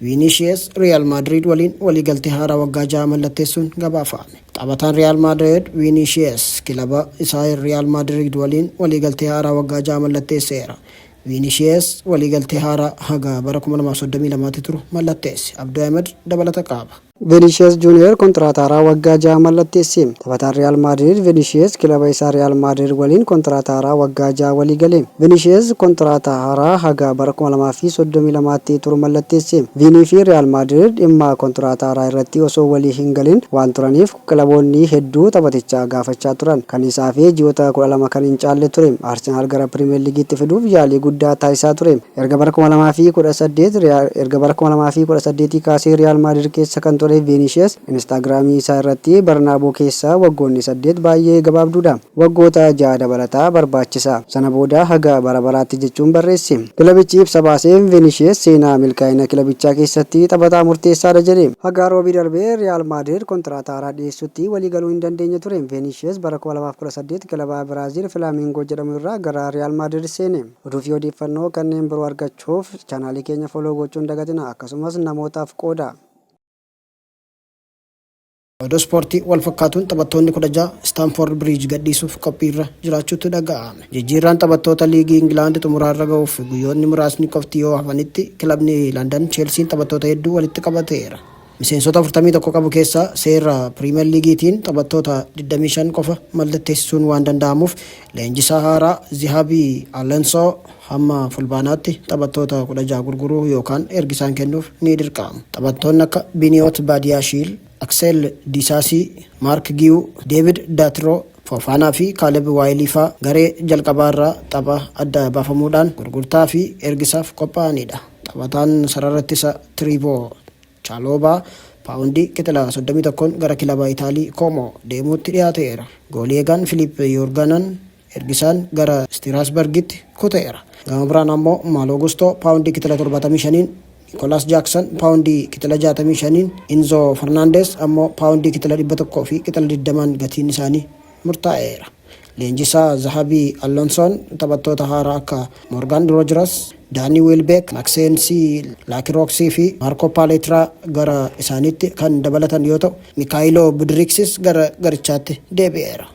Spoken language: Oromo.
Vinicius Real Madrid waliin waliigaltee haaraa waggaa 6 mallatteessuun gabaafame. Taphataan Real Madrid Vinicius kilaba isaa Real Madrid waliin waliigaltee haaraa waggaa 6 mallatteesseera. Vinicius waliigaltee haaraa haga bara 2032 turu mallatteesse. Abdul Ahmed dabalata qaba. Vinicius Junior kontraata haaraa waggaa 6 mallatteesse. Taphataan Real Madrid Vinicius kilaba isaa Real Madrid waliin kontraata haaraa waggaa 6 walii gale. Vinicius kontraata haaraa haga bara 2032 turu mallatteesse. Vini fi Real Madrid dhimma kontraata haaraa irratti osoo walii hin galin waan turaniif kilaboonni hedduu taphatichaa gaafachaa turan. Kan isaa fi ji'oota 12 kan hin caalle ture. Arsenal gara Premier League'itti fiduuf yaalii guddaa taasisaa ture. Erga bara 2018 kaasee Real Madrid keessa kan Vinicius Instagramii isaa irratti Bernabeu keessa waggoonni 8 baay'ee gabaabduudha. Waggoota 6 dabalataa barbaachisa. Sana booda haga bara baraatti jechuun barreesse. Kilabichi ibsa baaseen Vinicius seenaa milkaa'ina kilabichaa keessatti taphataa murteessaadha jedhe. Haga roobii darbee Real Madrid kontraata haaraa dhiyeessutti walii galuu hin dandeenye ture. Vinicius bara 2018 kilaba Biraazil Flamengo jedhamu irraa gara Real Madrid seene. Oduu fi odeeffannoo kanneen biroo argachuuf chaanaalii keenya follow gochuun dagatina. Akkasumas namootaaf qooda. Oduu ispoortii wal fakkaatuun taphattoonni 16 Stamford Bridge gadhiisuuf qophiirra jiraachuutu dhaga'ame. Jijjiirraan taphattoota liigii Ingilaand xumuraarra ga'uuf guyyoonni muraasni qofti yoo hafanitti kilabni London Chelsea taphattoota hedduu walitti qabateera. Miseensota 41 qabu keessaa seera Premier League'itiin taphattoota 25 qofa mallatteessisuun waan danda'amuuf leenjisaa haaraa Zahabi Alonso hamma fulbaanaatti taphattoota 16 gurguruu yookaan ergisaan kennuuf ni dirqama. Taphattoonni akka Biniot Badiashile, Axel Disasi, Mark Giu, David Datro, Fofana fi Caleb Wiley faa garee jalqabaarraa tapha adda baafamuudhaan gurgurtaa fi ergisaaf qophaa'anidha. Taphataan sararrattisa Trivo Chalobah paawundii qixala 31 gara kilaba Itaalii Como deemuutti dhiyaateera. Goolii eegaan Philippe Yorganan ergisaan gara Strasbourgitti kuteera. Gama biraan ammoo Malo Gusto paawundii qixala 75 Nicolas Jackson paawundii qixala 65 Enzo Fernandez ammoo paawundii qixala 100 fi qixala 20 gatiin isaanii murtaa'eera. Leenjisaa Zahabi Alonsoon taphattoota haaraa akka Morgan Rogers, Danny Welbeck, Maxence Lakiroxi fi Marco Paletra gara isaaniitti kan dabalatan yoo ta'u, Mikhailo Budriksis gara garichaatti deebi'eera.